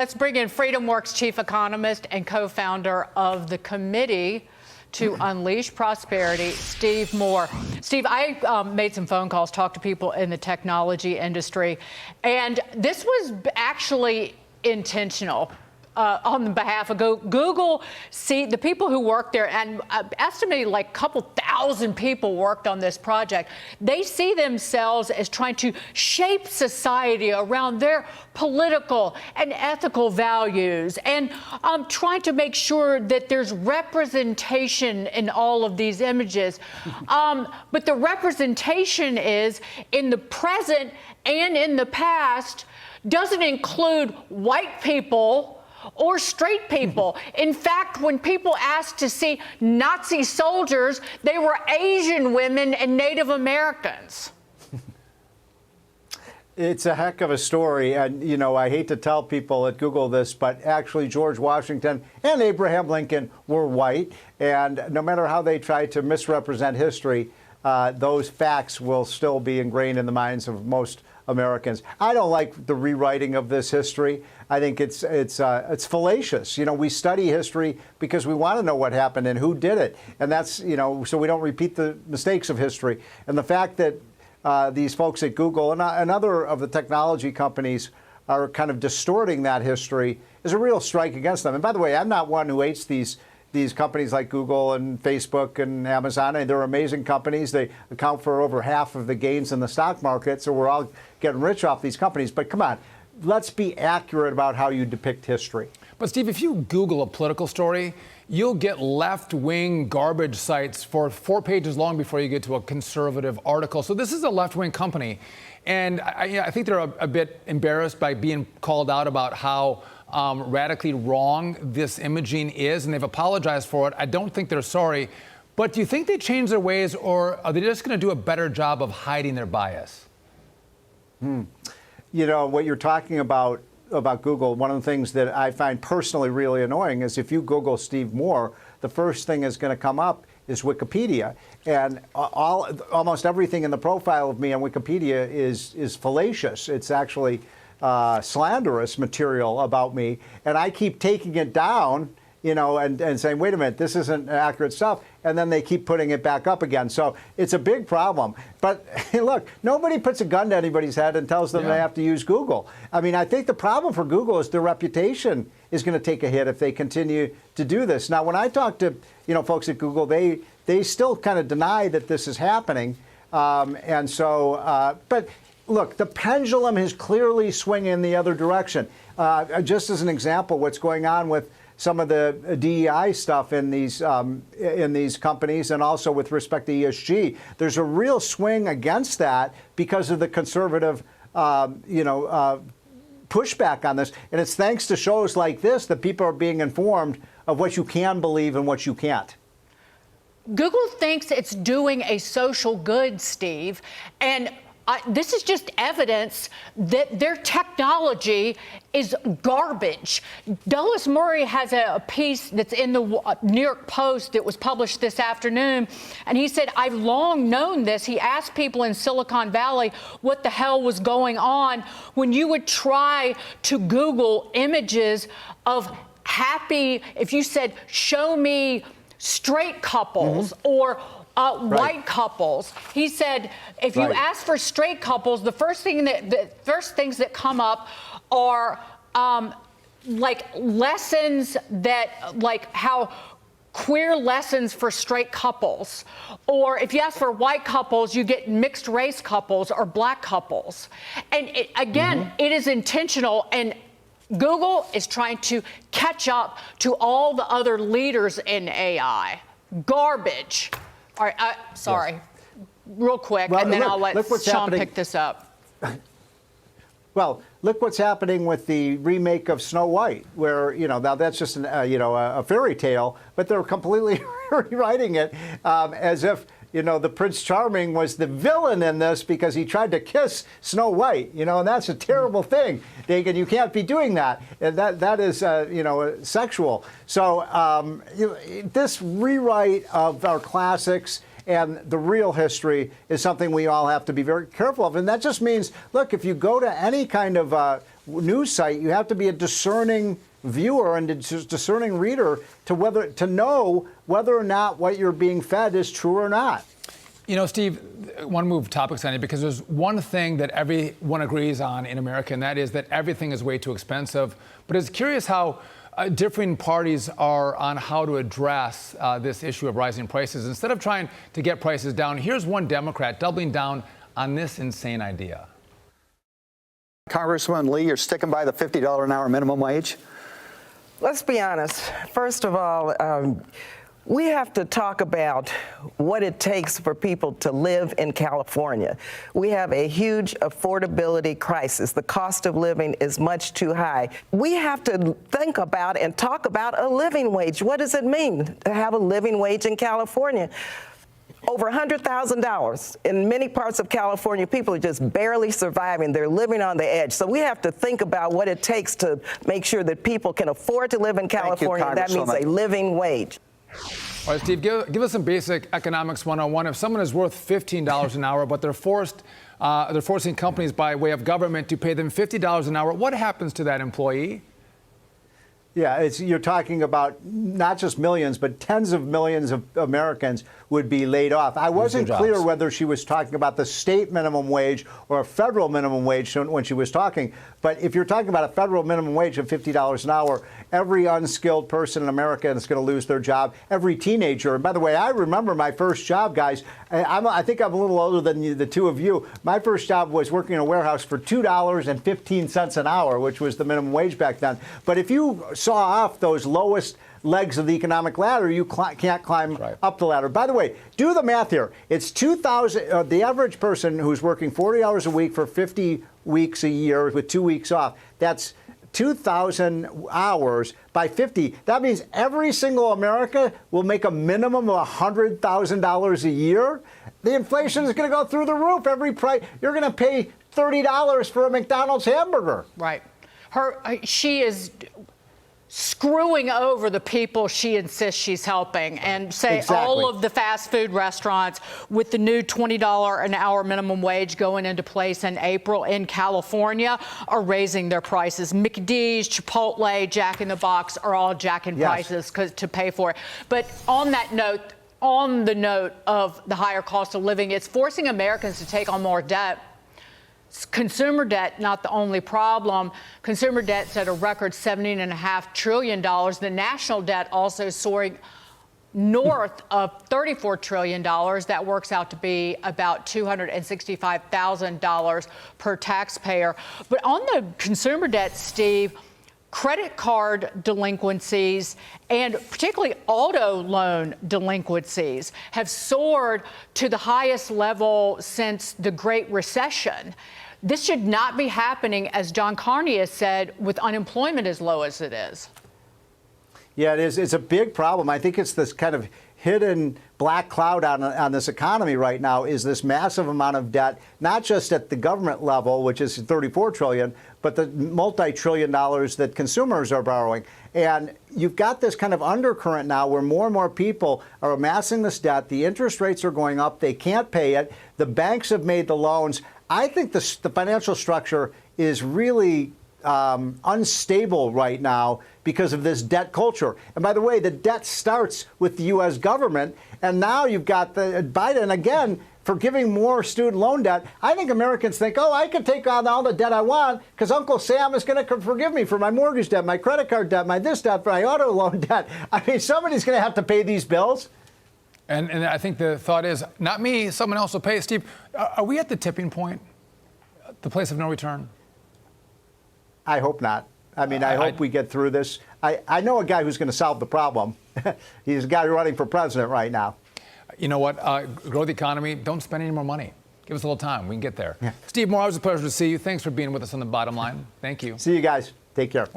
Let's bring in FreedomWorks chief economist and co-founder of the Committee to Unleash Prosperity, Steve Moore. Steve, I made some phone calls, talked to people in the technology industry, and this was actually intentional. On the behalf of Google, see the people who work there, and estimated like a couple thousand people worked on this project. They see themselves as trying to shape society around their political and ethical values, and trying to make sure that there's representation in all of these images. But the representation is in the present and in the past doesn't include white people or straight people. In fact, when people asked to see Nazi soldiers, they were Asian women and Native Americans. It's a heck of a story. And, you know, I hate to tell people at Google this, but actually George Washington and Abraham Lincoln were white. And no matter how they try to misrepresent history, those facts will still be ingrained in the minds of most Americans. I don't like the rewriting of this history. I think it's fallacious. You know, we study history because we want to know what happened and who did it, and that's, you know, so we don't repeat the mistakes of history. And the fact that these folks at Google and other of the technology companies are kind of distorting that history is a real strike against them. And by the way, I'm not one who hates these companies like Google and Facebook and Amazon. And they're amazing companies. They account for over half of the gains in the stock market. So we're all getting rich off these companies. But come on, let's be accurate about how you depict history. But Steve, if you Google a political story, you'll get left-wing garbage sites for 4 pages long before you get to a conservative article. So this is a left-wing company. And I think they're a bit embarrassed by being called out about how radically wrong this imaging is, and they've apologized for it. I don't think they're sorry. But do you think they changed their ways, or are they just going to do a better job of hiding their bias? You know, what you're talking about Google, one of the things that I find personally really annoying is if you Google Steve Moore, the first thing that's going to come up is Wikipedia. And almost everything in the profile of me on Wikipedia is fallacious. It's actually slanderous material about me. And I keep taking it down, you know, and saying, wait a minute, this isn't accurate stuff. And then they keep putting it back up again. So it's a big problem. But look, nobody puts a gun to anybody's head and tells them they have to use Google. I mean, I think the problem for Google is their reputation is going to take a hit if they continue to do this. Now, when I talk to, you know, folks at Google, they still kind of deny that this is happening. But look, the pendulum is clearly swinging in the other direction. Just as an example, what's going on with some of the DEI stuff in these companies, and also with respect to ESG, there's a real swing against that because of the conservative, pushback on this. And it's thanks to shows like this that people are being informed of what you can believe and what you can't. Google thinks it's doing a social good, Steve, and this is just evidence that their technology is garbage. Dulles Murray has a piece that's in the New York Post that was published this afternoon, and he said, I've long known this. He asked people in Silicon Valley what the hell was going on when you would try to Google images of happy, if you said, show me straight couples or white couples. He said, if you ask for straight couples, the first things that come up are like lessons that, like how queer lessons for straight couples. Or if you ask for white couples, you get mixed race couples or black couples. And it is intentional, and Google is trying to catch up to all the other leaders in AI. Garbage. All right, sorry, real quick, and then I'll let Sean pick this up. Well, look what's happening with the remake of Snow White, where, you know, now that's just a fairy tale, but they're completely rewriting it as if, you know, the Prince Charming was the villain in this because he tried to kiss Snow White, you know, and that's a terrible thing. Dagan, you can't be doing that. And that is, sexual. So this rewrite of our classics and the real history is something we all have to be very careful of. And that just means, look, if you go to any kind of news site, you have to be a discerning viewer and a discerning reader to know whether or not what you're being fed is true or not. You know, Steve, I want to move topics on it because there's one thing that everyone agrees on in America, and that is that everything is way too expensive. But it's curious how differing parties are on how to address this issue of rising prices. Instead of trying to get prices down, here's one Democrat doubling down on this insane idea. Congresswoman Lee, you're sticking by the $50 an hour minimum wage? Let's be honest. First of all, we have to talk about what it takes for people to live in California. We have a huge affordability crisis. The cost of living is much too high. We have to think about and talk about a living wage. What does it mean to have a living wage in California? Over $100,000. In many parts of California, people are just barely surviving. They're living on the edge. So we have to think about what it takes to make sure that people can afford to live in California. That means a living wage. All right, Steve, give us some basic economics 101. If someone is worth $15 an hour, but they're forcing companies by way of government to pay them $50 an hour, what happens to that employee? Yeah, you're talking about not just millions, but tens of millions of Americans would be laid off. I wasn't clear whether she was talking about the state minimum wage or a federal minimum wage when she was talking. But if you're talking about a federal minimum wage of $50 an hour, every unskilled person in America is going to lose their job. Every teenager. And by the way, I remember my first job, guys. I think I'm a little older than the two of you. My first job was working in a warehouse for $2.15 an hour, which was the minimum wage back then. But if you saw off those lowest legs of the economic ladder, you can't climb up the ladder. By the way, do the math here. It's 2,000. The average person who's working 40 hours a week for 50 weeks a year with 2 weeks off, that's 2,000 hours by 50. That means every single American will make a minimum of $100,000 a year. The inflation is going to go through the roof. You're going to pay $30 for a McDonald's hamburger. Right. She is screwing over the people she insists she's helping, and say all of the fast food restaurants with the new $20 an hour minimum wage going into place in April in California are raising their prices. McD's, Chipotle, Jack in the Box are all jacking prices to pay for it. But on that note, on the note of the higher cost of living, it's forcing Americans to take on more debt. Consumer debt, not the only problem. Consumer debt's at a record $17.5 trillion. The national debt also soaring north of $34 trillion. That works out to be about $265,000 per taxpayer. But on the consumer debt, Steve, credit card delinquencies and particularly auto loan delinquencies have soared to the highest level since the Great Recession. This should not be happening, as John Carney has said, with unemployment as low as it is. Yeah, it is. It's a big problem. I think it's this kind of hidden black cloud on this economy right now is this massive amount of debt, not just at the government level, which is $34 trillion, but the multi-trillion dollars that consumers are borrowing. And you've got this kind of undercurrent now where more and more people are amassing this debt. The interest rates are going up. They can't pay it. The banks have made the loans. I think the financial structure is really unstable right now because of this debt culture. And by the way, the debt starts with the U.S. government, and now you've got the Biden again for giving more student loan debt. I think Americans think, oh, I can take on all the debt I want because Uncle Sam is going to forgive me for my mortgage debt, my credit card debt, my this debt, my auto loan debt. I mean, somebody's going to have to pay these bills. And I think the thought is, not me, someone else will pay. Steve, are we at the tipping point, the place of no return? I hope not. I mean, I hope we get through this. I know a guy who's going to solve the problem. He's a guy running for president right now. You know what? Grow the economy. Don't spend any more money. Give us a little time. We can get there. Yeah. Steve Moore, it was a pleasure to see you. Thanks for being with us on The Bottom Line. Thank you. See you guys. Take care.